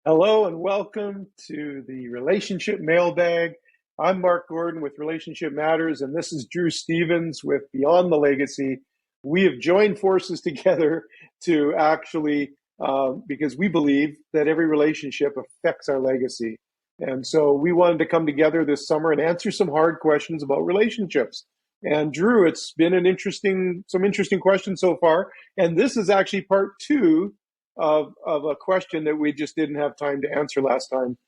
Hello and welcome to the Relationship Mailbag. I'm Mark Gordon with Relationship Matters, and this is Drew Stevens with Beyond the Legacy. We have joined forces together to actually, because we believe that every relationship affects our legacy. And so we wanted to come together this summer and answer some hard questions about relationships. And Drew, it's been some interesting questions so far. And this is actually part two of a question that we just didn't have time to answer last time.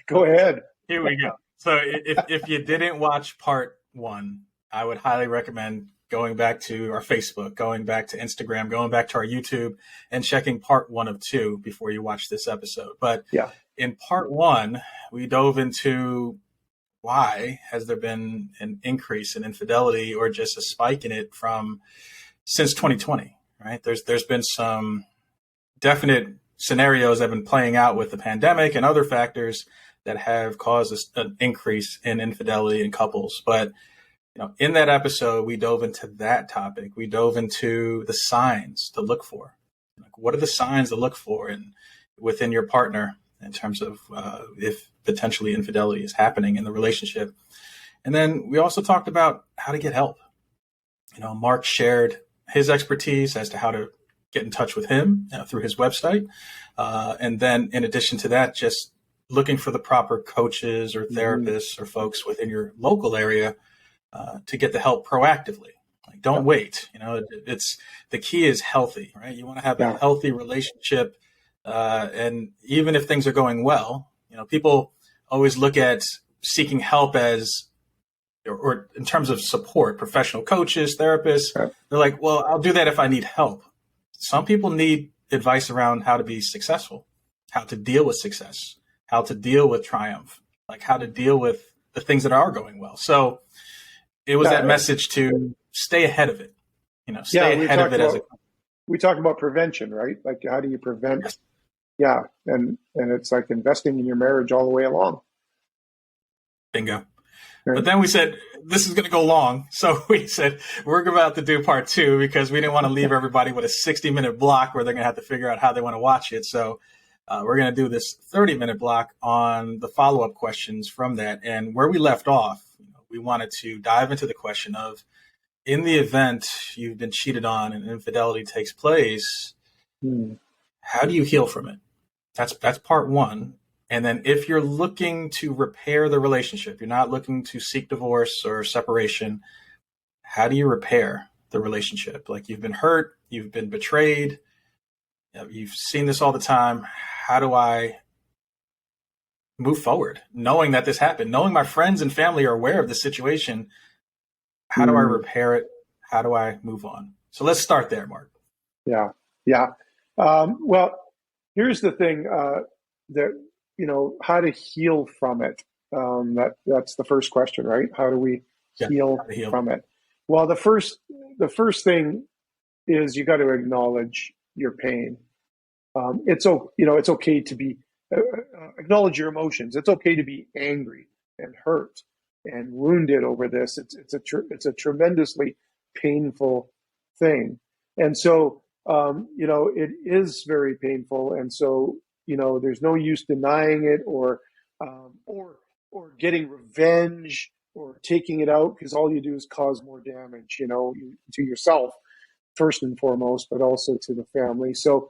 Go ahead. Here we go. So if you didn't watch part one, I would highly recommend going back to our Facebook, going back to Instagram, going back to our YouTube, and checking part one of two before you watch this episode. But yeah, in part one, we dove into why has there been an increase in infidelity or just a spike in it since 2020. Right. There's been some definite scenarios that have been playing out with the pandemic and other factors that have caused an increase in infidelity in couples. But in that episode, we dove into that topic. We dove into the signs to look for. Like, what are the signs to look for within your partner in terms of if potentially infidelity is happening in the relationship? And then we also talked about how to get help. Mark shared his expertise as to how to get in touch with him through his website. And then in addition to that, just looking for the proper coaches or therapists or folks within your local area to get the help proactively. Like, don't wait. It's the key is healthy, right? You want to have a healthy relationship. And even if things are going well, people always look at seeking help as, or in terms of support, professional coaches, therapists, they're like, well, I'll do that if I need help. Some people need advice around how to be successful, how to deal with success, how to deal with triumph, like how to deal with the things that are going well. So it was that message to stay ahead of it, stay ahead of it. We talk about prevention, right? Like, how do you prevent? Yes. Yeah. And it's like investing in your marriage all the way along. Bingo. But then we said, this is going to go long. So we said, we're about to do part two because we didn't want to leave everybody with a 60-minute block where they're going to have to figure out how they want to watch it. So we're going to do this 30-minute block on the follow-up questions from that. And where we left off, we wanted to dive into the question of, in the event you've been cheated on and infidelity takes place, how do you heal from it? That's part one. And then if you're looking to repair the relationship, you're not looking to seek divorce or separation, how do you repair the relationship? Like, you've been hurt, you've been betrayed, you've seen this all the time. How do I move forward knowing that this happened, knowing my friends and family are aware of the situation? How do I repair it? How do I move on? So let's start there, Mark. Yeah. Well, here's the thing that, how to heal from it. That's the first question, right? How do we heal from it? Well, the first thing is you got to acknowledge your pain. It's okay to be acknowledge your emotions. It's okay to be angry and hurt and wounded over this. It's a tremendously painful thing, and so it is very painful, and so there's no use denying it or getting revenge or taking it out, because all you do is cause more damage, to yourself first and foremost, but also to the family. So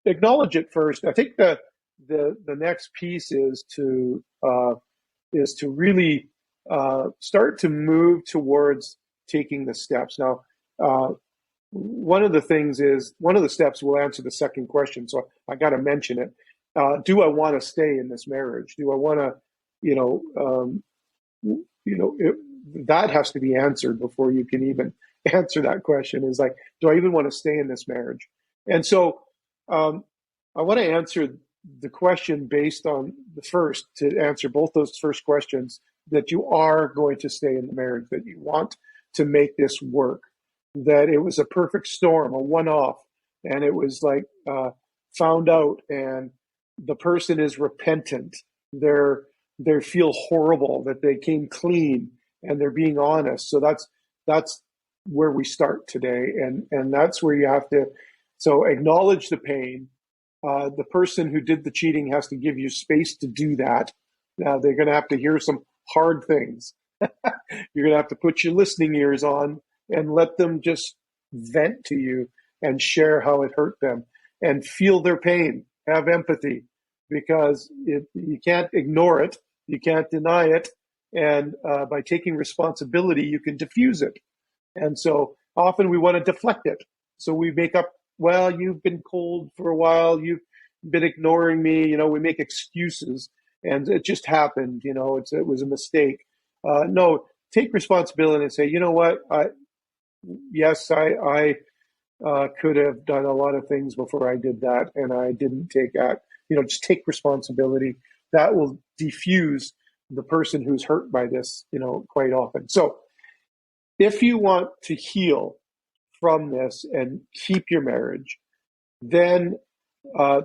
acknowledge it first. I think the next piece is to really start to move towards taking the steps. Now, one of the steps will answer the second question. So I got to mention it. Do I want to stay in this marriage? Do I want to, that has to be answered before you can even answer that question. Is like, do I even want to stay in this marriage? And so I want to answer the question based on to answer both those first questions, that you are going to stay in the marriage, that you want to make this work, that it was a perfect storm, a one-off, and it was like found out, and the person is repentant. They feel horrible that they came clean and they're being honest. So that's where we start today, and that's where you have to So acknowledge the pain. The person who did the cheating has to give you space to do that. Now they're going to have to hear some hard things. You're going to have to put your listening ears on and let them just vent to you and share how it hurt them and feel their pain. Have empathy, because you can't ignore it. You can't deny it. And by taking responsibility, you can diffuse it. And so often we want to deflect it. So we make up, well, you've been cold for a while. You've been ignoring me. We make excuses, and it just happened. It was a mistake. No, take responsibility and say, you know what? I could have done a lot of things before I did that, and I didn't take that. Just take responsibility. That will diffuse the person who's hurt by this, quite often. So if you want to heal from this and keep your marriage, then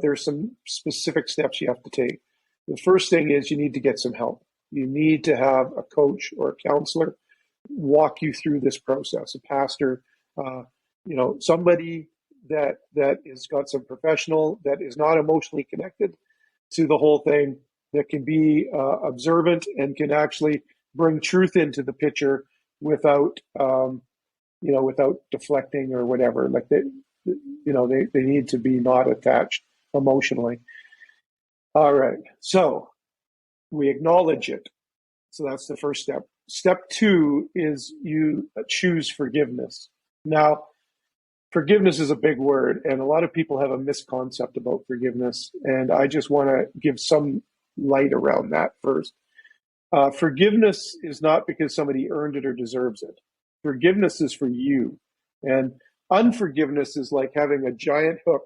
there's some specific steps you have to take. The first thing is you need to get some help. You need to have a coach or a counselor walk you through this process, a pastor, somebody that has got some professional, that is not emotionally connected to the whole thing, that can be observant and can actually bring truth into the picture without deflecting or whatever. Like they need to be not attached emotionally. All right. So we acknowledge it. So that's the first step. Step 2 is you choose forgiveness. Now, forgiveness is a big word, and a lot of people have a misconcept about forgiveness. And I just want to give some light around that first. Forgiveness is not because somebody earned it or deserves it. Forgiveness is for you. And unforgiveness is like having a giant hook,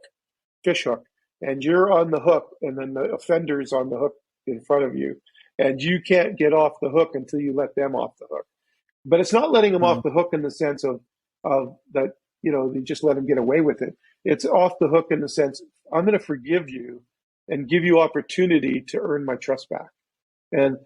fish hook, and you're on the hook, and then the offender's on the hook in front of you. And you can't get off the hook until you let them off the hook. But it's not letting them off the hook in the sense of that, you just let them get away with it. It's off the hook in the sense, I'm going to forgive you and give you opportunity to earn my trust back. And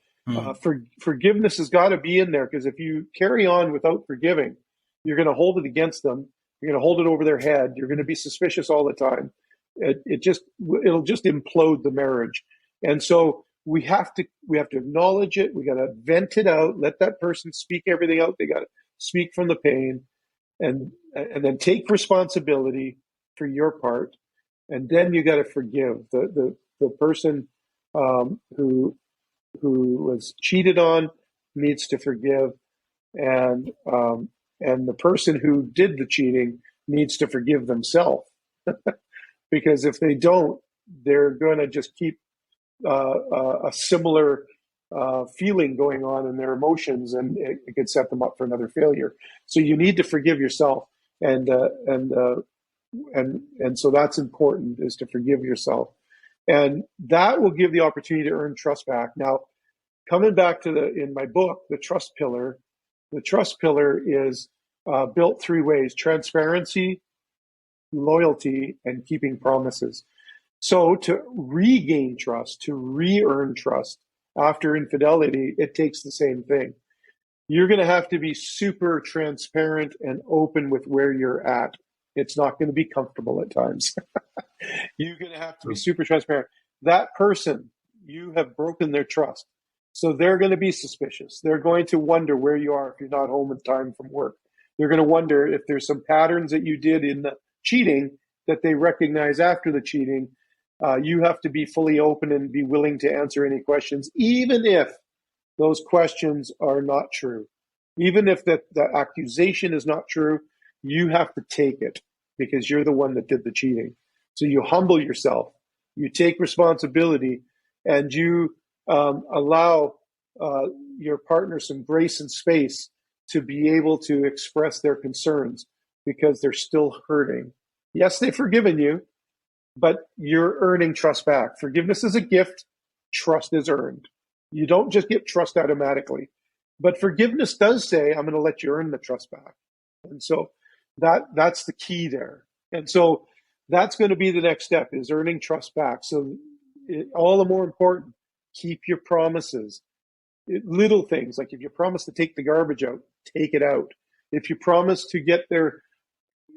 forgiveness has got to be in there, because if you carry on without forgiving, you're going to hold it against them. You're going to hold it over their head. You're going to be suspicious all the time. It'll just implode the marriage. And so we have to acknowledge it. We got to vent it out. Let that person speak everything out. They got to speak from the pain, and then take responsibility for your part. And then you got to forgive the person who was cheated on needs to forgive, and the person who did the cheating needs to forgive themselves. Because if they don't, they're going to just keep a similar feeling going on in their emotions, and it could set them up for another failure. So you need to forgive yourself, and so that's important, is to forgive yourself, and that will give the opportunity to earn trust back. Now, coming back to in my book, the trust pillar is built 3 ways: transparency, loyalty, and keeping promises. So to regain trust, to re-earn trust after infidelity, it takes the same thing. You're going to have to be super transparent and open with where you're at. It's not going to be comfortable at times. You're going to have to be super transparent. That person, you have broken their trust. So they're going to be suspicious. They're going to wonder where you are if you're not home in time from work. They're going to wonder if there's some patterns that you did in the cheating that they recognize after the cheating. You have to be fully open and be willing to answer any questions, even if those questions are not true. Even if the accusation is not true, you have to take it, because you're the one that did the cheating. So you humble yourself, you take responsibility, and you allow your partner some grace and space to be able to express their concerns, because they're still hurting. Yes, they've forgiven you, but you're earning trust back. Forgiveness is a gift. Trust is earned. You don't just get trust automatically. But forgiveness does say, I'm going to let you earn the trust back. And so that's the key there. And so that's going to be the next step, is earning trust back. So all the more important, keep your promises. Little things, like if you promise to take the garbage out, take it out. If you promise to get their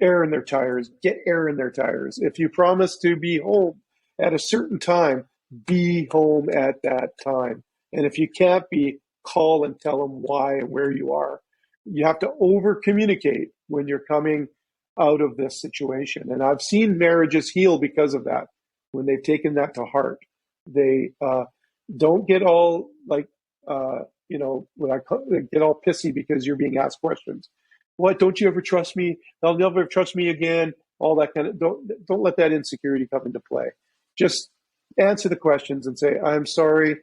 air in their tires, get air in their tires. If you promise to be home at a certain time, be home at that time. And if you can't be, call and tell them why and where you are. You have to over communicate when you're coming out of this situation. And I've seen marriages heal because of that, when they've taken that to heart. They don't get all like, they get all pissy because you're being asked questions. What, don't you ever trust me? They'll never trust me again. All that kind of, don't let that insecurity come into play. Just answer the questions and say, I'm sorry,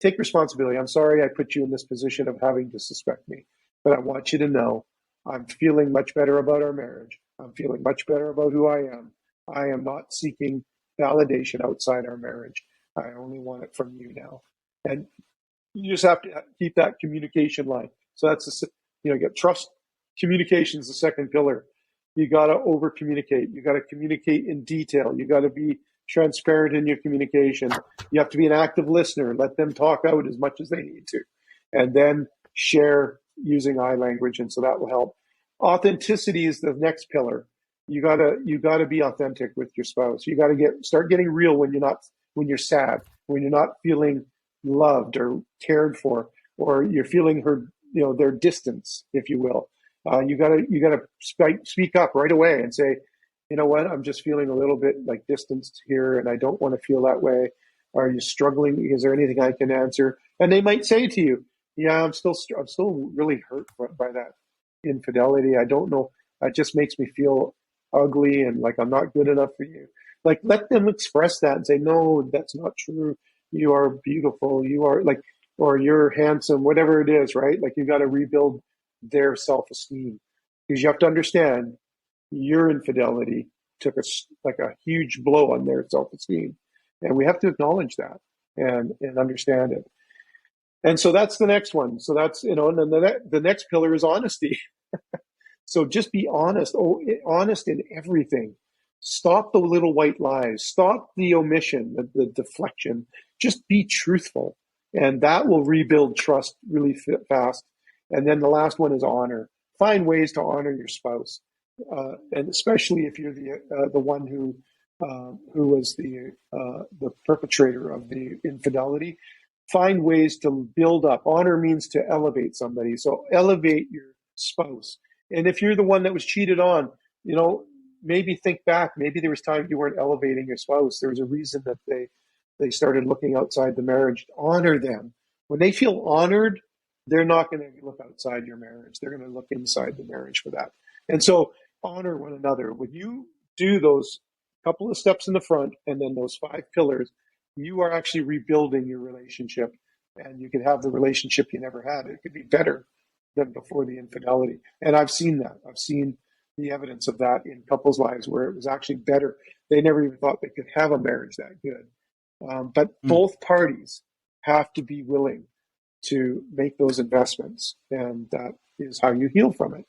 take responsibility. I'm sorry I put you in this position of having to suspect me, but I want you to know I'm feeling much better about our marriage. I'm feeling much better about who I am. I am not seeking validation outside our marriage. I only want it from you now. And you just have to keep that communication line. So that's, you get trust. Communication is the second pillar. You got to over communicate. You got to communicate in detail. You got to be transparent in your communication. You have to be an active listener. Let them talk out as much as they need to, and then share using I language. And so that will help. Authenticity is the next pillar. You gotta be authentic with your spouse. You got to start getting real when you're sad, when you're not feeling loved or cared for, or you're feeling their distance, if you will. You gotta speak up right away and say, you know what, I'm just feeling a little bit like distanced here, and I don't want to feel that way. Are you struggling? Is there anything I can answer? And they might say to you, yeah, I'm still really hurt by that infidelity. I don't know. It just makes me feel ugly and like I'm not good enough for you. Like, let them express that and say, no, that's not true. You are beautiful. You are or you're handsome, whatever it is, right? Like, you got to rebuild their self-esteem, because you have to understand your infidelity took a huge blow on their self-esteem, and we have to acknowledge that and understand it. And so that's the next one. So that's, and then the next pillar is honesty. So just be honest. Honest in everything. Stop the little white lies. Stop the omission, the deflection. Just be truthful, and that will rebuild trust really fast. And then the last one is honor. Find ways to honor your spouse, and especially if you're the one who was the perpetrator of the infidelity. Find ways to build up. Honor means to elevate somebody. So elevate your spouse. And if you're the one that was cheated on, maybe think back. Maybe there was time you weren't elevating your spouse. There was a reason that they started looking outside the marriage. Honor them. When they feel honored, they're not going to look outside your marriage. They're going to look inside the marriage for that. And so honor one another. When you do those couple of steps in the front and then those 5 pillars, you are actually rebuilding your relationship, and you can have the relationship you never had. It could be better than before the infidelity. And I've seen that. I've seen the evidence of that in couples' lives where it was actually better. They never even thought they could have a marriage that good. But both parties have to be willing to make those investments, and that is how you heal from it.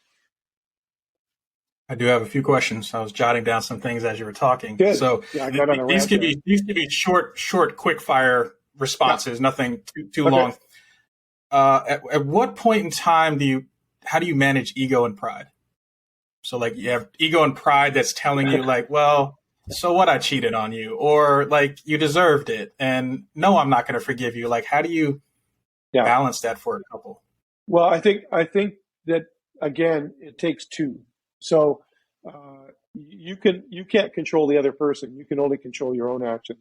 I do have a few questions. I was jotting down some things as you were talking. Good. So yeah, I got on a these rant could there. be quick fire responses, nothing too Okay. long. At what point in time how do you manage ego and pride? So like, you have ego and pride that's telling you like, well, so what, I cheated on you, or like, you deserved it, and no, I'm not going to forgive you. Like, how do you balance that for a couple? Well, I think that, again, it takes two. So you can't control the other person. You can only control your own actions.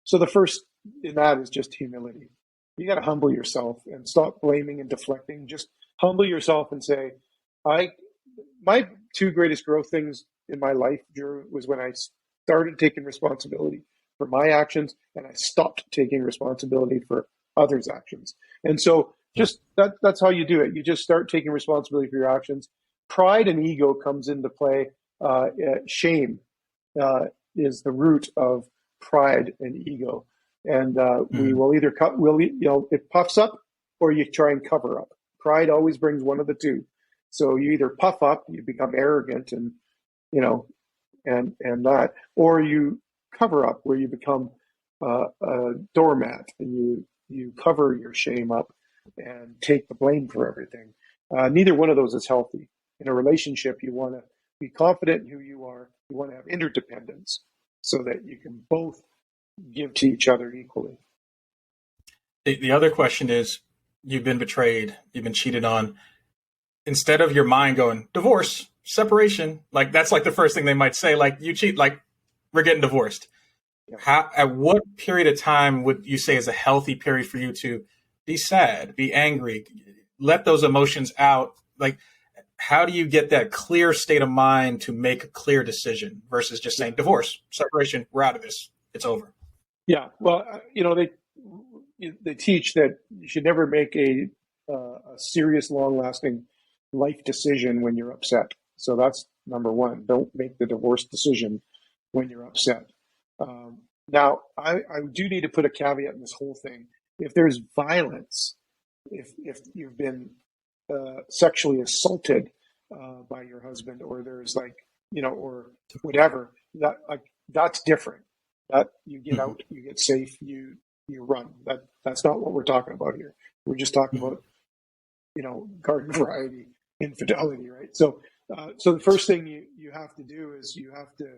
So the first in that is just humility. You got to humble yourself and stop blaming and deflecting. Just humble yourself and say, my 2 greatest growth things in my life, Drew, was when I started taking responsibility for my actions, and I stopped taking responsibility for others' actions. And so just that's how you do it. You just start taking responsibility for your actions. Pride and ego comes into play. Shame is the root of pride and ego. And we will either it puffs up, or you try and cover up. Pride always brings one of the two. So you either puff up, you become arrogant, and that, or you cover up, where you become a doormat, and you cover your shame up and take the blame for everything. Neither one of those is healthy. In a relationship, you want to be confident in who you are. You want to have interdependence so that you can both give to each other equally. The other question is, you've been betrayed, you've been cheated on. Instead of your mind going, divorce, separation, like that's like the first thing they might say, like you cheat, like we're getting divorced. Yeah. At what period of time would you say is a healthy period for you to be sad, be angry, let those emotions out? Like, how do you get that clear state of mind to make a clear decision versus just saying divorce, separation, we're out of this, it's over? Yeah, well, they teach that you should never make a serious, long-lasting life decision when you're upset. So that's number one. Don't make the divorce decision when you're upset. Now, I do need to put a caveat in this whole thing. If there's violence, if you've been sexually assaulted by your husband, or there's or whatever, that's different. That you get out, you get safe, you run. That's not what we're talking about here. We're just talking about garden variety infidelity, right? So the first thing you have to do is you have to.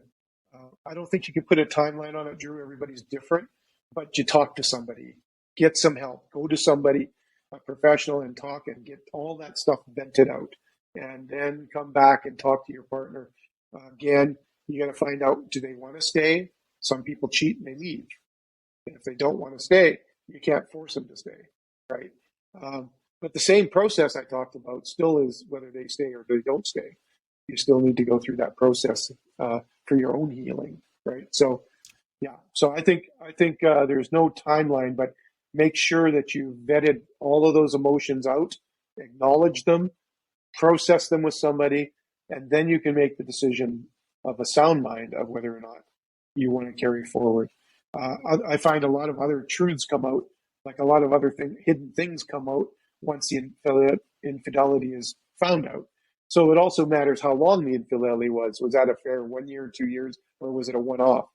I don't think you can put a timeline on it, Drew. Everybody's different, but you talk to somebody, get some help, go to somebody, a professional, and talk and get all that stuff vented out, and then come back and talk to your partner. Again, you got to find out, do they want to stay? Some people cheat and they leave. And if they don't want to stay, you can't force them to stay, right? But the same process I talked about still is whether they stay or they don't stay. You still need to go through that process for your own healing, right? So, yeah. So I think there's no timeline, but make sure that you vetted all of those emotions out, acknowledge them, process them with somebody, and then you can make the decision of a sound mind of whether or not you want to carry forward. I find a lot of other truths come out, like a lot of other hidden things come out once the infidelity is found out. So it also matters how long the infidelity was. Was that affair 1 year, 2 years, or was it a one-off?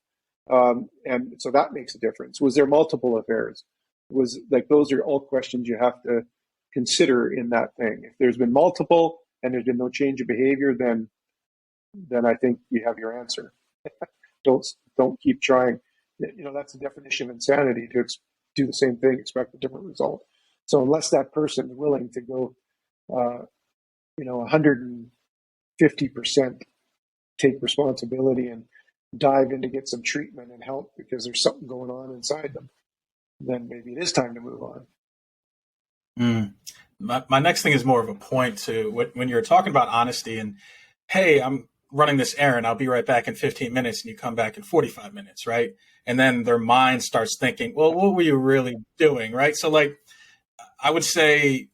And so that makes a difference. Was there multiple affairs? Those are all questions you have to consider in that thing. If there's been multiple and there's been no change of behavior, then I think you have your answer. Don't keep trying. That's the definition of insanity, to do the same thing, expect a different result. So unless that person is willing to go, 150% take responsibility and dive in to get some treatment and help because there's something going on inside them, then maybe it is time to move on. My next thing is more of a point to when you're talking about honesty and, hey, I'm running this errand, I'll be right back in 15 minutes, and you come back in 45 minutes, right? And then their mind starts thinking, well, what were you really doing, right? So I would say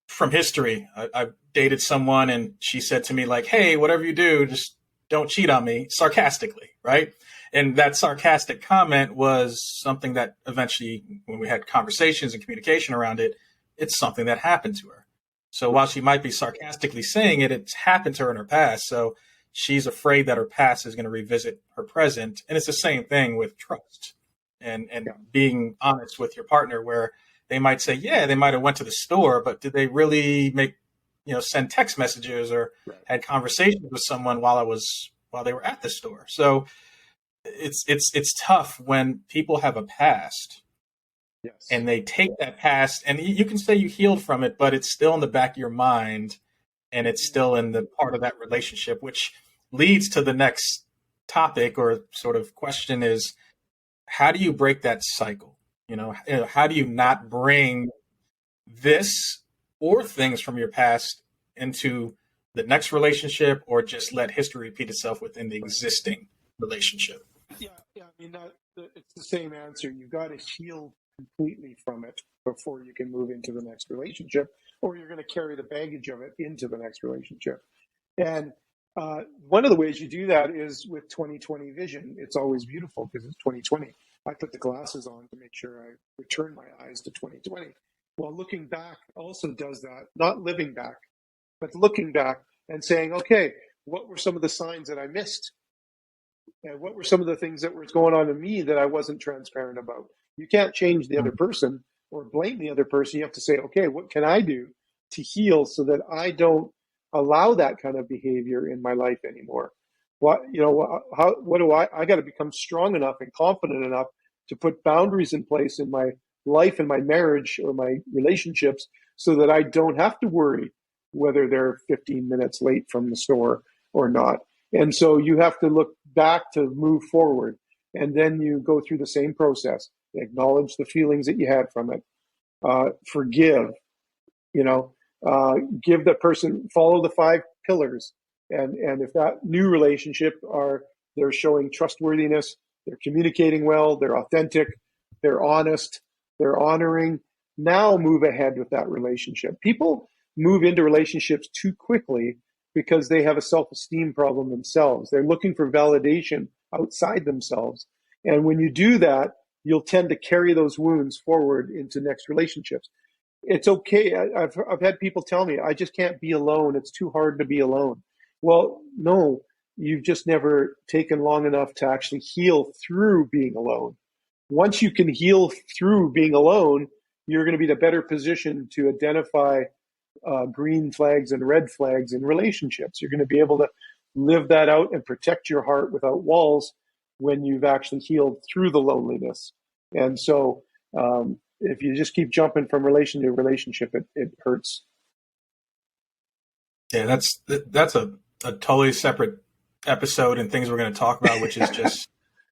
from history, I've dated someone and she said to me hey, whatever you do, just don't cheat on me, sarcastically, right? And that sarcastic comment was something that eventually, when we had conversations and communication around it, it's something that happened to her. So while she might be sarcastically saying it, it's happened to her in her past. So she's afraid that her past is going to revisit her present. And it's the same thing with trust and being honest with your partner, where they might say, yeah, they might have went to the store, but did they really send text messages or had conversations with someone while they were at the store? So it's tough when people have a past. Yes. And they take that past, and you can say you healed from it, but it's still in the back of your mind, and it's still in the part of that relationship, which leads to the next topic or sort of question is, how do you break that cycle? How do you not bring this or things from your past into the next relationship, or just let history repeat itself within the existing relationship? Yeah. I mean, it's the same answer. You got to heal completely from it before you can move into the next relationship, or you're going to carry the baggage of it into the next relationship. And one of the ways you do that is with 20/20 vision. It's always beautiful because it's 20/20. I put the glasses on to make sure I return my eyes to 20/20. Well, looking back also does that, not living back, but looking back and saying, okay, what were some of the signs that I missed? And what were some of the things that were going on in me that I wasn't transparent about? You can't change the other person or blame the other person. You have to say, okay, what can I do to heal so that I don't allow that kind of behavior in my life anymore. What do I got to become strong enough and confident enough to put boundaries in place in my life and my marriage or my relationships so that I don't have to worry whether they're 15 minutes late from the store or not. And so you have to look back to move forward. And then you go through the same process, acknowledge the feelings that you had from it, forgive, give the person, follow the 5 pillars. And if that new relationship they're showing trustworthiness, they're communicating well, they're authentic, they're honest, they're honoring, now move ahead with that relationship. People move into relationships too quickly because they have a self-esteem problem themselves. They're looking for validation outside themselves. And when you do that, you'll tend to carry those wounds forward into next relationships. It's okay. I've had people tell me, I just can't be alone. It's too hard to be alone. Well, no, you've just never taken long enough to actually heal through being alone. Once you can heal through being alone, you're going to be in a better position to identify green flags and red flags in relationships. You're going to be able to live that out and protect your heart without walls when you've actually healed through the loneliness. And so if you just keep jumping from relation to relationship, it hurts. Yeah, that's a totally separate episode and things we're going to talk about, which is just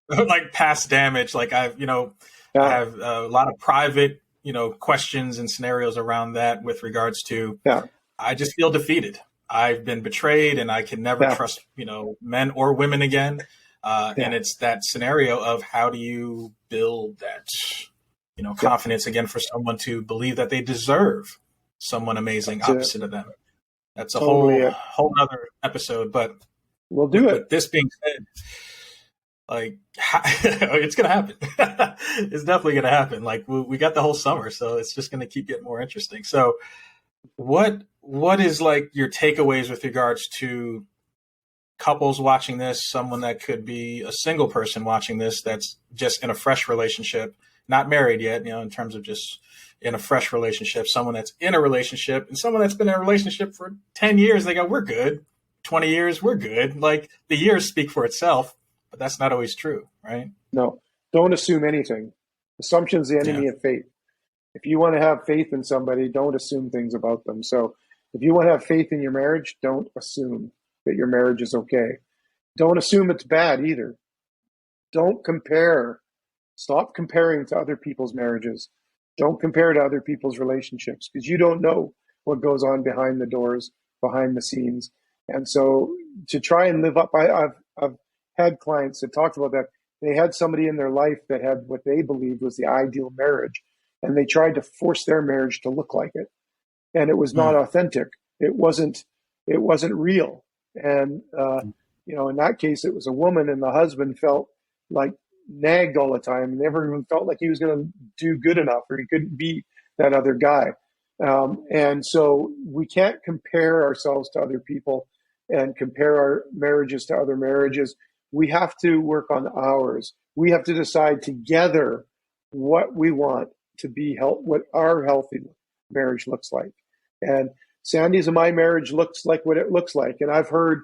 like past damage. Like I have a lot of private, questions and scenarios around that with regards to, I just feel defeated. I've been betrayed and I can never trust, men or women again. And it's that scenario of how do you build that, confidence again for someone to believe that they deserve someone amazing opposite of them. That's a whole other episode, but we'll do it. With this being said, like it's going to happen. It's definitely going to happen. Like we got the whole summer, so it's just going to keep getting more interesting. So what is like your takeaways with regards to couples watching this, someone that could be a single person watching this, that's just in a fresh relationship, not married yet, in terms of just in a fresh relationship, someone that's in a relationship and someone that's been in a relationship for 10 years, they go, we're good. 20 years, we're good. Like the years speak for itself, but that's not always true, right? No, don't assume anything. Assumption's the enemy of faith. If you want to have faith in somebody, don't assume things about them. So if you want to have faith in your marriage, don't assume that your marriage is okay. Don't assume it's bad either. Don't compare. Stop comparing to other people's marriages. Don't compare to other people's relationships because you don't know what goes on behind the doors, behind the scenes. And so to try and live up, I've had clients that talked about that. They had somebody in their life that had what they believed was the ideal marriage, and they tried to force their marriage to look like it. And it was not authentic. It wasn't real. And, in that case, it was a woman, and the husband felt like nagged all the time, never even felt like he was going to do good enough or he couldn't be that other guy. And so we can't compare ourselves to other people and compare our marriages to other marriages. We have to work on ours. We have to decide together what we want to be what our healthy marriage looks like. And Sandy's and my marriage looks like what it looks like. And I've heard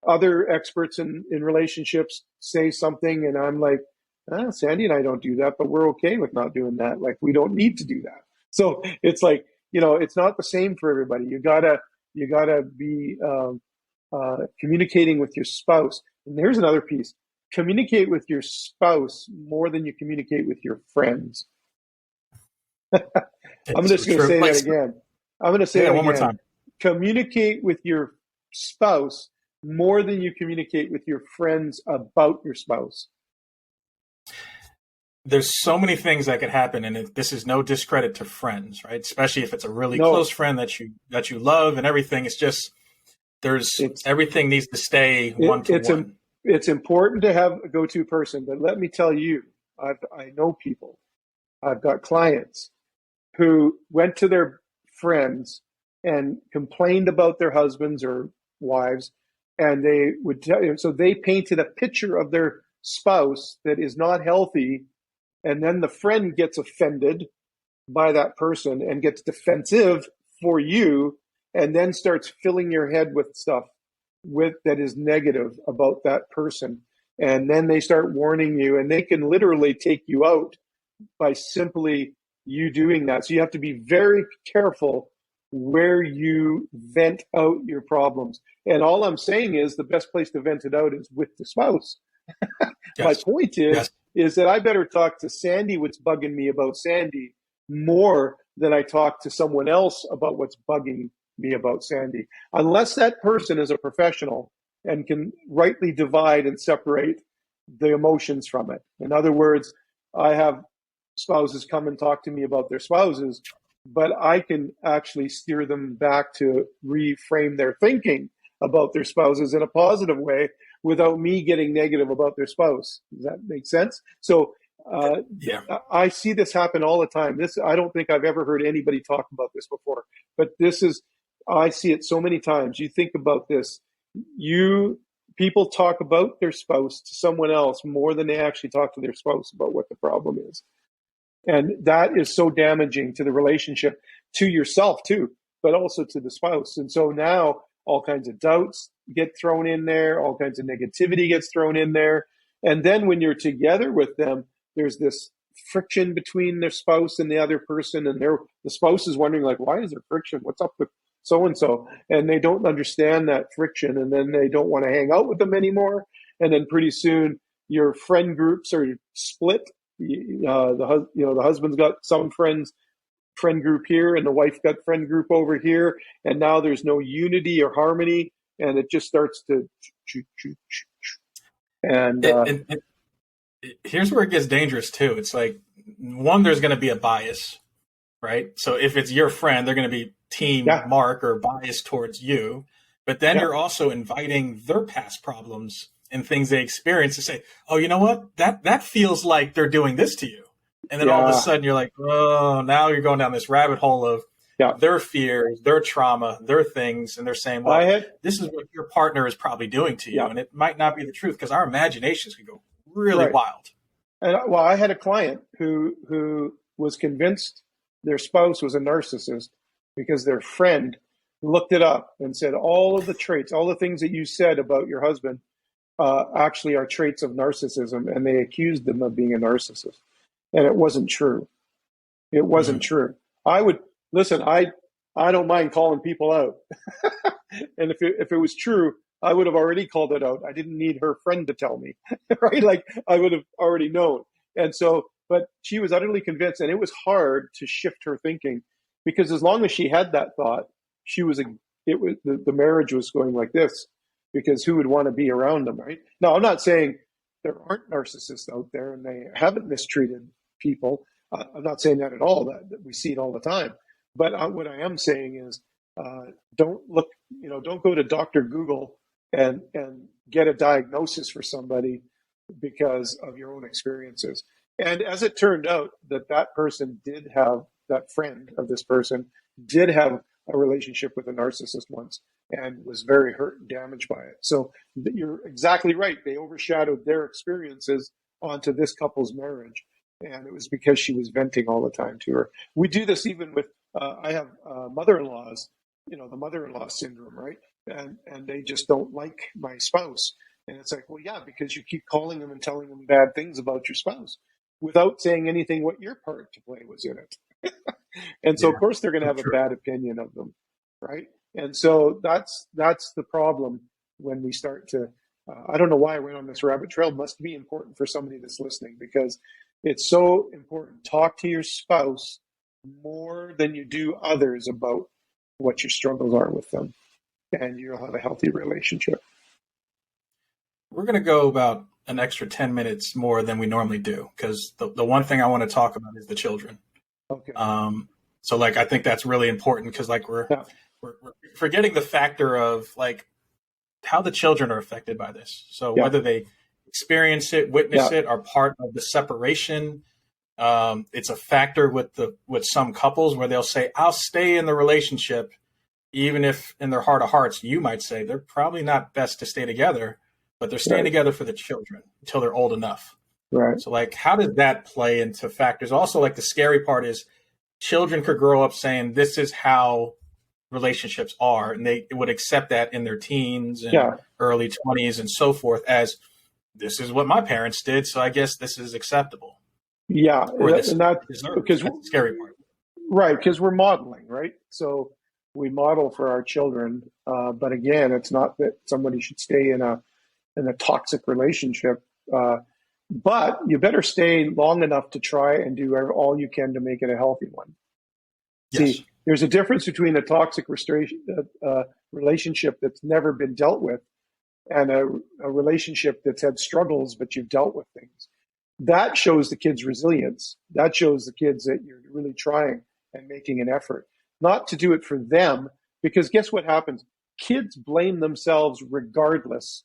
other experts in relationships say something, and I'm like, Sandy and I don't do that, but we're okay with not doing that. Like, we don't need to do that. So it's like, it's not the same for everybody. You gotta be communicating with your spouse. And here's another piece: communicate with your spouse more than you communicate with your friends. I'm just going to say that again. I'm going to say it one more time. Communicate with your spouse more than you communicate with your friends about your spouse. There's so many things that could happen, and this is no discredit to friends, right? Especially if it's a really close friend that you love and everything. It's just everything needs to stay one-to-one. It's important to have a go-to person, but let me tell you, I know people. I've got clients who went to their friends and complained about their husbands or wives, and they would tell you. So they painted a picture of their spouse that is not healthy, and then the friend gets offended by that person and gets defensive for you, and then starts filling your head with stuff that is negative about that person. And then they start warning you, and they can literally take you out by simply you doing that. So you have to be very careful where you vent out your problems. And all I'm saying is the best place to vent it out is with the spouse. Yes. My point is that I better talk to Sandy what's bugging me about Sandy more than I talk to someone else about what's bugging me about Sandy. Unless that person is a professional and can rightly divide and separate the emotions from it. In other words, I have spouses come and talk to me about their spouses, but I can actually steer them back to reframe their thinking about their spouses in a positive way without me getting negative about their spouse. Does that make sense? So I see this happen all the time. I don't think I've ever heard anybody talk about this before, but I see it so many times. You think about this. People talk about their spouse to someone else more than they actually talk to their spouse about what the problem is. And that is so damaging to the relationship, to yourself too, but also to the spouse. And so now all kinds of doubts get thrown in there, all kinds of negativity gets thrown in there. And then when you're together with them, there's this friction between their spouse and the other person. And the spouse is wondering, like, why is there friction? What's up with so-and-so? And they don't understand that friction. And then they don't want to hang out with them anymore. And then pretty soon your friend groups are split. The husband's got some friend group here, and the wife got friend group over here, and now there's no unity or harmony, and it just starts to and here's where it gets dangerous too. It's like, one, there's going to be a bias, right? So if it's your friend, they're going to be team Mark or biased towards you, but then you're also inviting their past problems and things they experience to say, oh, you know what? That feels like they're doing this to you. And then all of a sudden you're like, oh, now you're going down this rabbit hole of their fears, their trauma, their things. And they're saying, well, this is what your partner is probably doing to you. And it might not be the truth, because our imaginations can go really wild. And I had a client who was convinced their spouse was a narcissist because their friend looked it up and said, all of the traits, all the things that you said about your husband actually are traits of narcissism, and they accused them of being a narcissist. And it wasn't true. It wasn't true. I don't mind calling people out. And if it was true, I would have already called it out. I didn't need her friend to tell me, right? Like, I would have already known. And so, but she was utterly convinced, and it was hard to shift her thinking, because as long as she had that thought, the marriage was going like this, because who would want to be around them, right? Now, I'm not saying there aren't narcissists out there and they haven't mistreated people. I'm not saying that at all, that we see it all the time. But what I am saying is, don't go to Dr. Google and get a diagnosis for somebody because of your own experiences. And as it turned out, that person did have, that friend of this person did have a relationship with a narcissist once and was very hurt and damaged by it. So you're exactly right. They overshadowed their experiences onto this couple's marriage. And it was because she was venting all the time to her. We do this even with, I have mother-in-laws, the mother-in-law syndrome, right? And they just don't like my spouse. And it's like, well, yeah, because you keep calling them and telling them bad things about your spouse without saying anything what your part to play was in it. And so, of course, they're going to have a bad opinion of them, right? And so that's the problem when we start to, I don't know why I went on this rabbit trail. It must be important for somebody that's listening, because it's so important. Talk to your spouse more than you do others about what your struggles are with them, and you'll have a healthy relationship. We're going to go about an extra 10 minutes more than we normally do, because the one thing I want to talk about is the children. Okay. So I think that's really important, because we're forgetting the factor of how the children are affected by this. So whether they experience it, witness it, are part of the separation. It's a factor with some couples where they'll say, I'll stay in the relationship, even if in their heart of hearts, you might say they're probably not best to stay together, but they're staying together for the children until they're old enough. Right. So how does that play into factors? Also, the scary part is children could grow up saying, this is how relationships are, and they would accept that in their teens and early 20s and so forth as, this is what my parents did, so I guess this is acceptable. Yeah, or this and that's because that's the scary part. Right, because we're modeling, right? So we model for our children, but again, it's not that somebody should stay in a toxic relationship, but you better stay long enough to try and do all you can to make it a healthy one. Yes. See, there's a difference between a toxic relationship that's never been dealt with and a relationship that's had struggles, but you've dealt with things. That shows the kids resilience. That shows the kids that you're really trying and making an effort, not to do it for them, because guess what happens? Kids blame themselves regardless.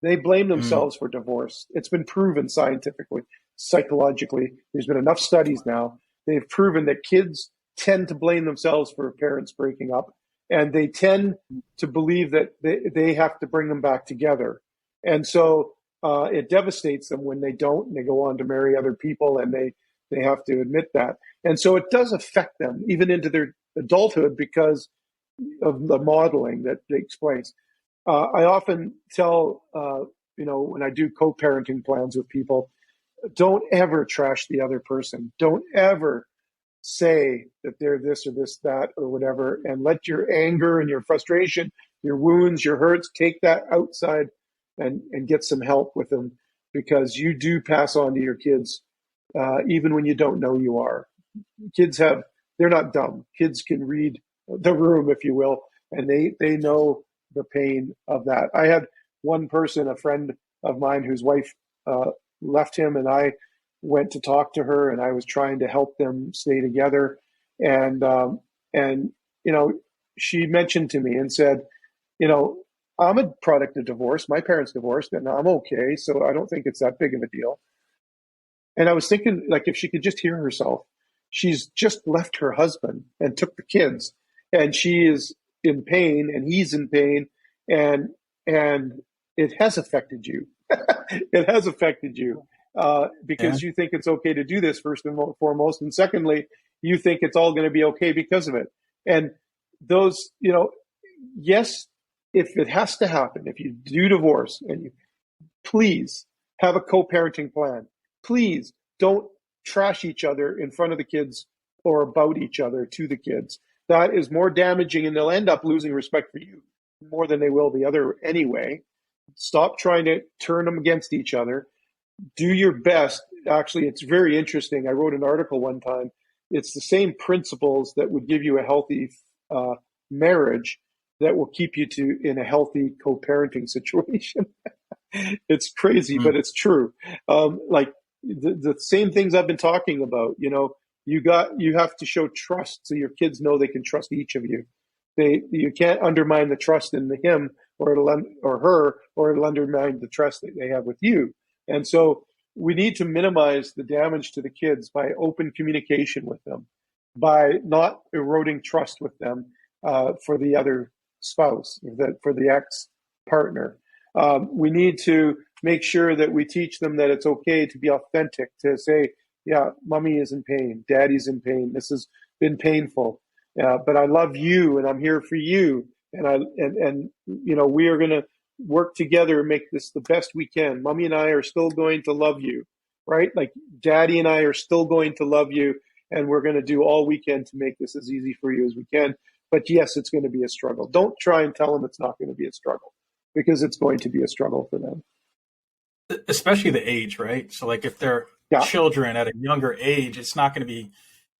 They blame themselves for divorce. It's been proven scientifically, psychologically. There's been enough studies now. They've proven that kids tend to blame themselves for parents breaking up, and they tend to believe that they have to bring them back together. And so it devastates them when they don't, and they go on to marry other people, and they have to admit that. And so it does affect them even into their adulthood because of the modeling that takes place. I often tell, when I do co-parenting plans with people, don't ever trash the other person. Don't ever say that they're this or this, that, or whatever, and let your anger and your frustration, your wounds, your hurts, take that outside and get some help with them, because you do pass on to your kids, even when you don't know you are. They're not dumb. Kids can read the room, if you will, and they know the pain of that. I had one person, a friend of mine, whose wife left him, and I went to talk to her, and I was trying to help them stay together. And she mentioned to me and said, I'm a product of divorce. My parents divorced, and I'm okay, so I don't think it's that big of a deal. And I was thinking, like, if she could just hear herself. She's just left her husband and took the kids, and she is in pain, and he's in pain, and it has affected you. It has affected you because you think it's okay to do this, first and foremost, and secondly, you think it's all going to be okay because of it. And those, yes, if it has to happen, if you do divorce, and you please have a co-parenting plan. Please don't trash each other in front of the kids or about each other to the kids. That is more damaging, and they'll end up losing respect for you more than they will the other anyway. Stop trying to turn them against each other. Do your best. Actually, it's very interesting. I wrote an article one time. It's the same principles that would give you a healthy marriage that will keep you in a healthy co-parenting situation. It's crazy, but it's true. Like the same things I've been talking about. You have to show trust so your kids know they can trust each of you. You can't undermine the trust in him or her, or it'll undermine the trust that they have with you. And so we need to minimize the damage to the kids by open communication with them, by not eroding trust with them for the other spouse, for the ex-partner. We need to make sure that we teach them that it's okay to be authentic, to say, yeah, mommy is in pain, daddy's in pain, this has been painful, but I love you and I'm here for you, and we are going to work together and make this the best we can. Mommy and I are still going to love you, right? Like daddy and I are still going to love you, and we're going to do all we can to make this as easy for you as we can. But yes, it's going to be a struggle. Don't try and tell them it's not going to be a struggle, because it's going to be a struggle for them. Especially the age, right? So like if they're children at a younger age, it's not going to be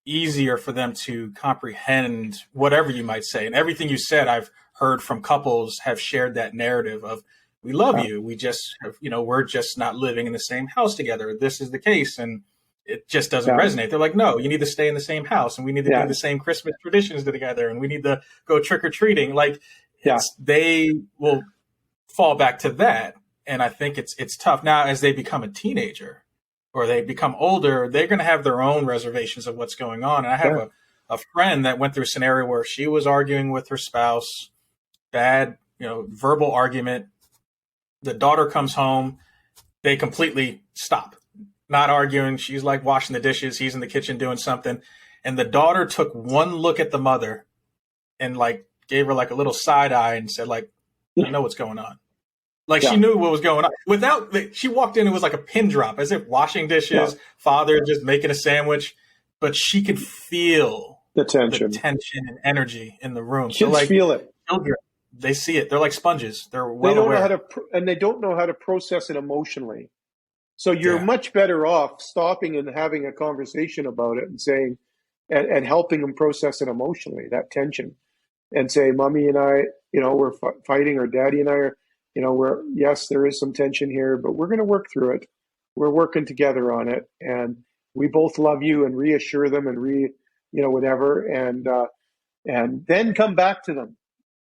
easier for them to comprehend whatever you might say. And everything you said, I've heard from couples have shared that narrative of, we love you. We just have, we're just not living in the same house together. This is the case. And it just doesn't resonate. They're like, no, you need to stay in the same house, and we need to do the same Christmas traditions together, and we need to go trick-or-treating. Like they will fall back to that. And I think it's tough now as they become a teenager or they become older. They're going to have their own reservations of what's going on. And I have a friend that went through a scenario where she was arguing with her spouse, bad, verbal argument. The daughter comes home. They completely stop, not arguing. She's like washing the dishes. He's in the kitchen doing something. And the daughter took one look at the mother and like gave her like a little side eye and said like, I know what's going on. Like Yeah. she knew what was going on. She walked in, it was like a pin drop, as if washing dishes, father just making a sandwich, but she could feel the tension and energy in the room. Kids so like feel it. Children, they see it. They're like sponges. They're well they don't aware. know how to, and they don't know how to process it emotionally. So you're much better off stopping and having a conversation about it and saying, and helping them process it emotionally, that tension, and say, Mommy and I, we're fighting, or Daddy and I are, yes, there is some tension here, but we're going to work through it. We're working together on it, and we both love you, and reassure them, and whatever, and then come back to them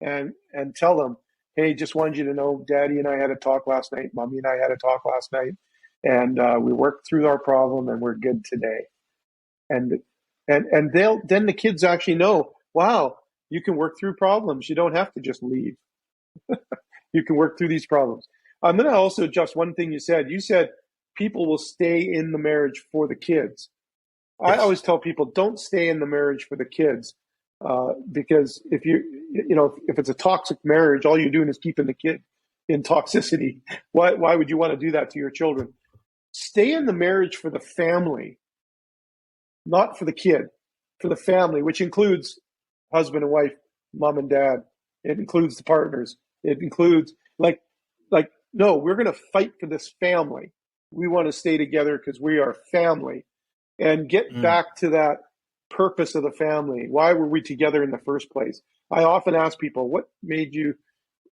and tell them, hey, just wanted you to know, Daddy and I had a talk last night, Mommy and I had a talk last night, and we worked through our problem, and we're good today. And then the kids actually know, wow, you can work through problems. You don't have to just leave. You can work through these problems. I'm going to also adjust one thing you said. You said people will stay in the marriage for the kids. Yes. I always tell people, don't stay in the marriage for the kids, because if if it's a toxic marriage, all you're doing is keeping the kid in toxicity. Why would you want to do that to your children? Stay in the marriage for the family, not for the kid, for the family, which includes husband and wife, mom and dad. It includes the partners. It includes no, we're going to fight for this family. We want to stay together because we are family, and get back to that purpose of the family. Why were we together in the first place? I often ask people, what made you,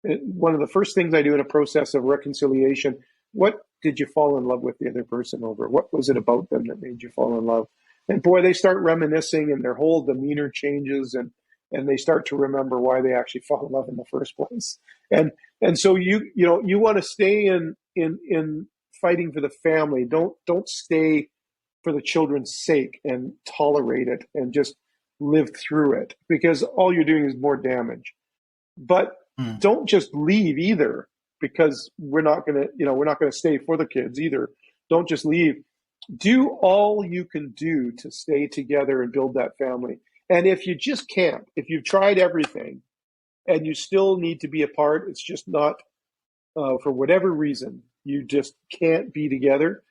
one of the first things I do in a process of reconciliation, what did you fall in love with the other person over? What was it about them that made you fall in love? And boy, they start reminiscing, and their whole demeanor changes, and they start to remember why they actually fell in love in the first place. And so you want to stay in fighting for the family. Don't stay for the children's sake and tolerate it and just live through it, because all you're doing is more damage. But don't just leave either, because we're not going to stay for the kids either. Don't just leave. Do all you can do to stay together and build that family. And if you just can't, if you've tried everything and you still need to be apart, it's just not, for whatever reason, you just can't be together,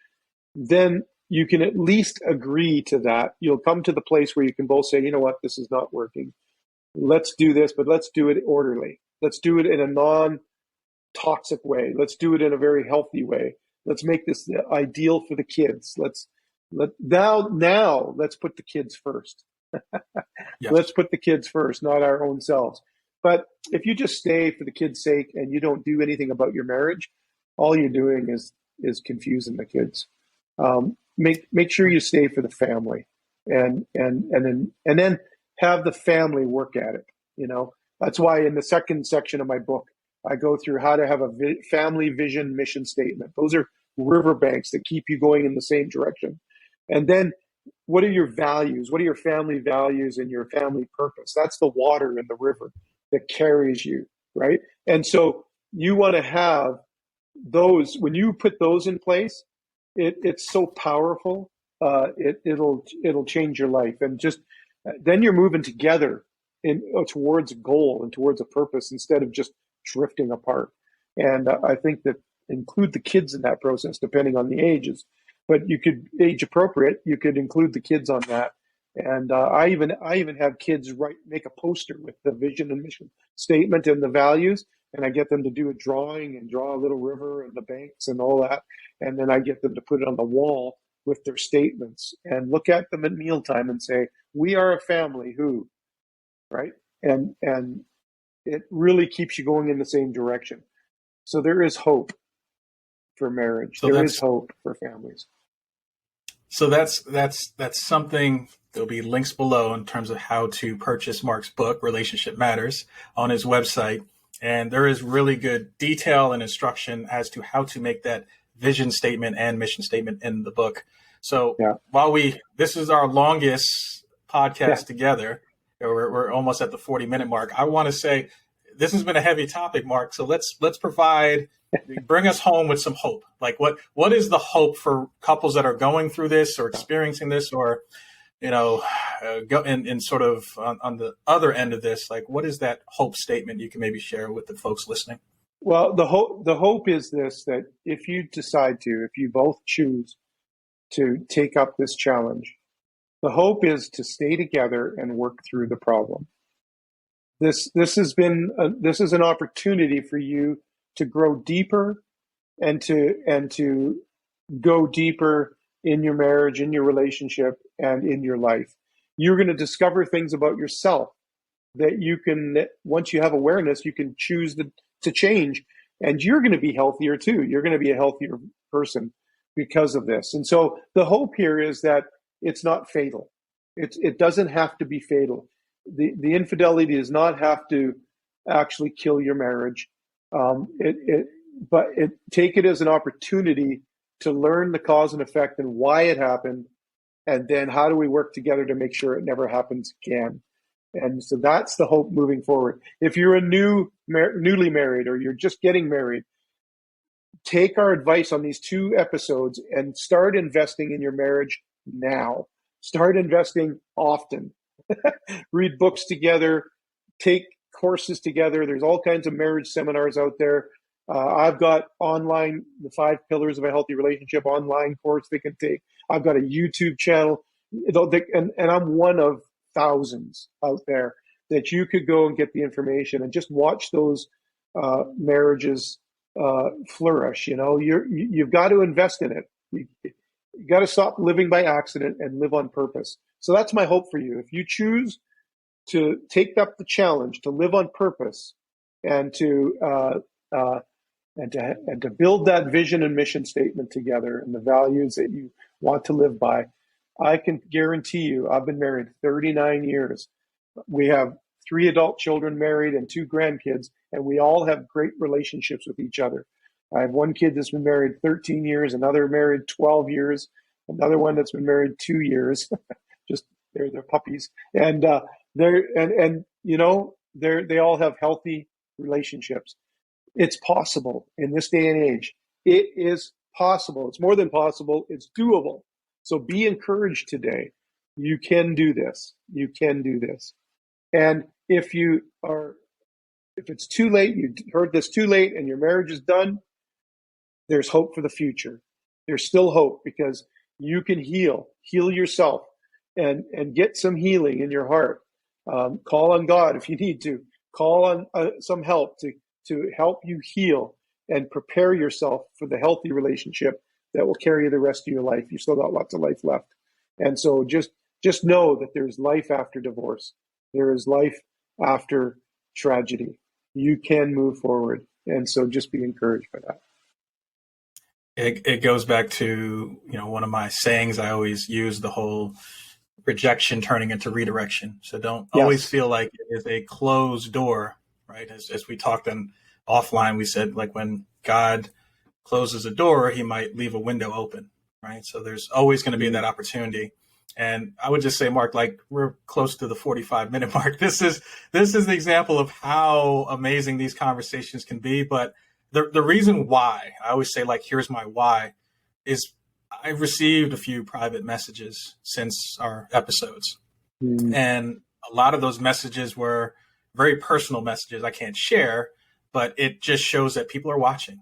then you can at least agree to that. You'll come to the place where you can both say, you know what, this is not working. Let's do this, but let's do it orderly. Let's do it in a non-toxic way. Let's do it in a very healthy way. Let's make this ideal for the kids. Now let's put the kids first. Yes. Let's put the kids first, not our own selves. But if you just stay for the kids' sake and you don't do anything about your marriage, all you're doing is confusing the kids. Make sure you stay for the family, and then have the family work at it. That's why in the second section of my book, I go through how to have a family vision mission statement. Those are riverbanks that keep you going in the same direction. And then what are your values? What are your family values and your family purpose? That's the water in the river that carries you, right? And so you want to have those. When you put those in place, it's so powerful. It'll change your life, and just then you're moving together towards a goal and towards a purpose, instead of just drifting apart. And I think that include the kids in that process, depending on the ages. But you could age appropriate. You could include the kids on that. And I even have kids make a poster with the vision and mission statement and the values, and I get them to do a drawing and draw a little river and the banks and all that, and then I get them to put it on the wall with their statements and look at them at mealtime and say, "We are a family who," right? And it really keeps you going in the same direction. So there is hope for marriage. There is hope for families. So that's something. There'll be links below in terms of how to purchase Mark's book, Relationship Matters, on his website. And there is really good detail and instruction as to how to make that vision statement and mission statement in the book. So while this is our longest podcast together, we're almost at the 40-minute mark. I want to say this has been a heavy topic, Mark. So let's bring us home with some hope. Like what is the hope for couples that are going through this or experiencing this, or go in sort of on the other end of this, like what is that hope statement you can maybe share with the folks listening? Well, the hope is this, that if you decide to, if you both choose to take up this challenge, the hope is to stay together and work through the problem. This is an opportunity for you to grow deeper and to go deeper in your marriage, in your relationship, and in your life. You're going to discover things about yourself that you can, once you have awareness, you can choose to change, and you're going to be healthier too. You're going to be a healthier person because of this. And so the hope here is that it's not fatal. It doesn't have to be fatal. The infidelity does not have to actually kill your marriage. But take it as an opportunity to learn the cause and effect and why it happened, and then how do we work together to make sure it never happens again. And so that's the hope moving forward. If you're a newly married, or you're just getting married, take our advice on these 2 episodes and start investing in your marriage now. Start investing often. Read books together, take courses together. There's all kinds of marriage seminars out there. I've got online, the 5 Pillars of a Healthy Relationship online course they can take. I've got a YouTube channel, and I'm one of thousands out there that you could go and get the information and just watch those marriages flourish. You've got to invest in it. You got to stop living by accident and live on purpose. So that's my hope for you. If you choose to take up the challenge to live on purpose and to build that vision and mission statement together and the values that you want to live by, I can guarantee you, I've been married 39 years. We have 3 adult children married and 2 grandkids, and we all have great relationships with each other. I have one kid that's been married 13 years, another married 12 years, another one that's been married 2 years. Just they're puppies, and they all have healthy relationships. It's possible in this day and age. It is possible. It's more than possible. It's doable. So be encouraged today. You can do this. You can do this. And if it's too late, you heard this too late, and your marriage is done, there's hope for the future. There's still hope, because you can heal yourself and get some healing in your heart. Call on God if you need to. Call on some help to help you heal and prepare yourself for the healthy relationship that will carry you the rest of your life. You've still got lots of life left. And so just know that there's life after divorce. There is life after tragedy. You can move forward. And so just be encouraged by that. It goes back to, one of my sayings I always use, the whole rejection turning into redirection. So don't always feel like it is a closed door, right? As we talked offline, we said, like, when God closes a door, he might leave a window open, right? So there's always going to be that opportunity. And I would just say, Mark, like, we're close to the 45-minute mark. This is the example of how amazing these conversations can be. But the reason why, I always say, like, here's my why, is I've received a few private messages since our episodes. And a lot of those messages were very personal messages I can't share, but it just shows that people are watching.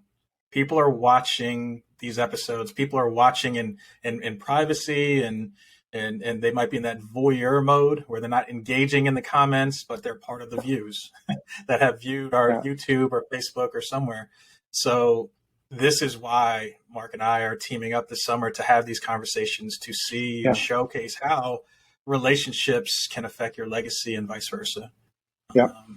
People are watching these episodes. People are watching in privacy, and they might be in that voyeur mode where they're not engaging in the comments, but they're part of the views that have viewed our YouTube or Facebook or somewhere. So this is why Mark and I are teaming up this summer to have these conversations, to see and showcase how relationships can affect your legacy and vice versa.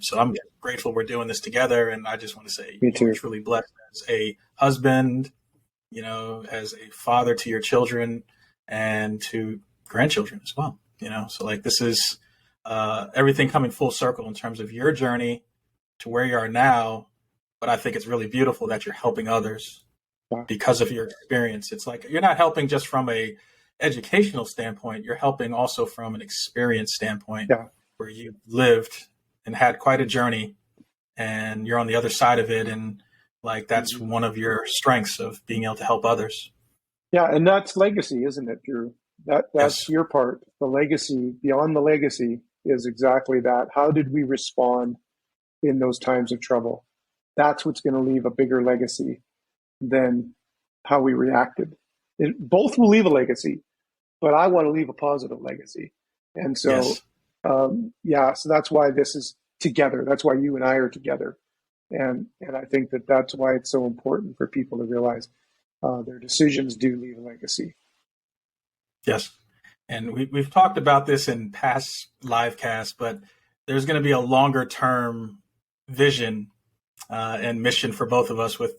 So I'm grateful we're doing this together. And I just want to say, you're truly blessed as a husband, as a father to your children and to grandchildren as well. So, like, this is everything coming full circle in terms of your journey to where you are now. But I think it's really beautiful that you're helping others because of your experience. It's like you're not helping just from a educational standpoint. You're helping also from an experience standpoint, where you lived and had quite a journey, and you're on the other side of it. And, like, that's one of your strengths, of being able to help others. Yeah, and that's legacy, isn't it, Drew? That's Yes. your part. The legacy, beyond the legacy, is exactly that. How did we respond in those times of trouble? That's what's going to leave a bigger legacy than how we reacted. Both will leave a legacy, but I want to leave a positive legacy. And so, Yes. so that's why this is together. That's why you and I are together. And I think that that's why it's so important for people to realize their decisions do leave a legacy. Yes. And we've talked about this in past LiveCasts, but there's going to be a longer term vision and mission for both of us with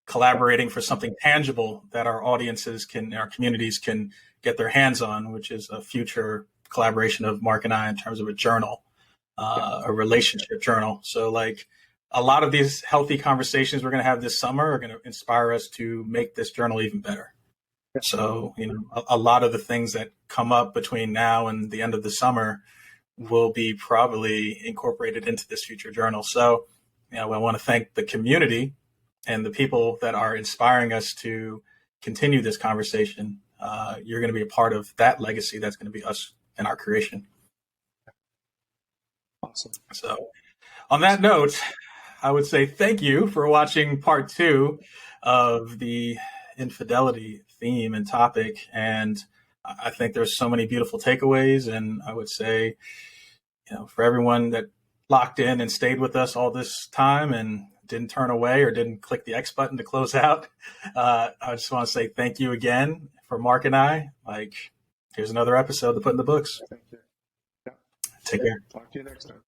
collaborating for something tangible that our audiences our communities can get their hands on, which is a future collaboration of Mark and I in terms of a journal, a relationship journal. So like a lot of these healthy conversations we're going to have this summer are going to inspire us to make this journal even better. So, a lot of the things that come up between now and the end of the summer will be probably incorporated into this future journal. So, I want to thank the community and the people that are inspiring us to continue this conversation. You're going to be a part of that legacy. That's going to be us and our creation. Awesome. So on that note, I would say thank you for watching part 2 of the infidelity theme and topic. And I think there's so many beautiful takeaways. And I would say, for everyone that locked in and stayed with us all this time and didn't turn away or didn't click the X button to close out, I just want to say thank you again for Mark and I. Here's another episode to put in the books. Thank you. Yeah. Take care. Talk to you next time.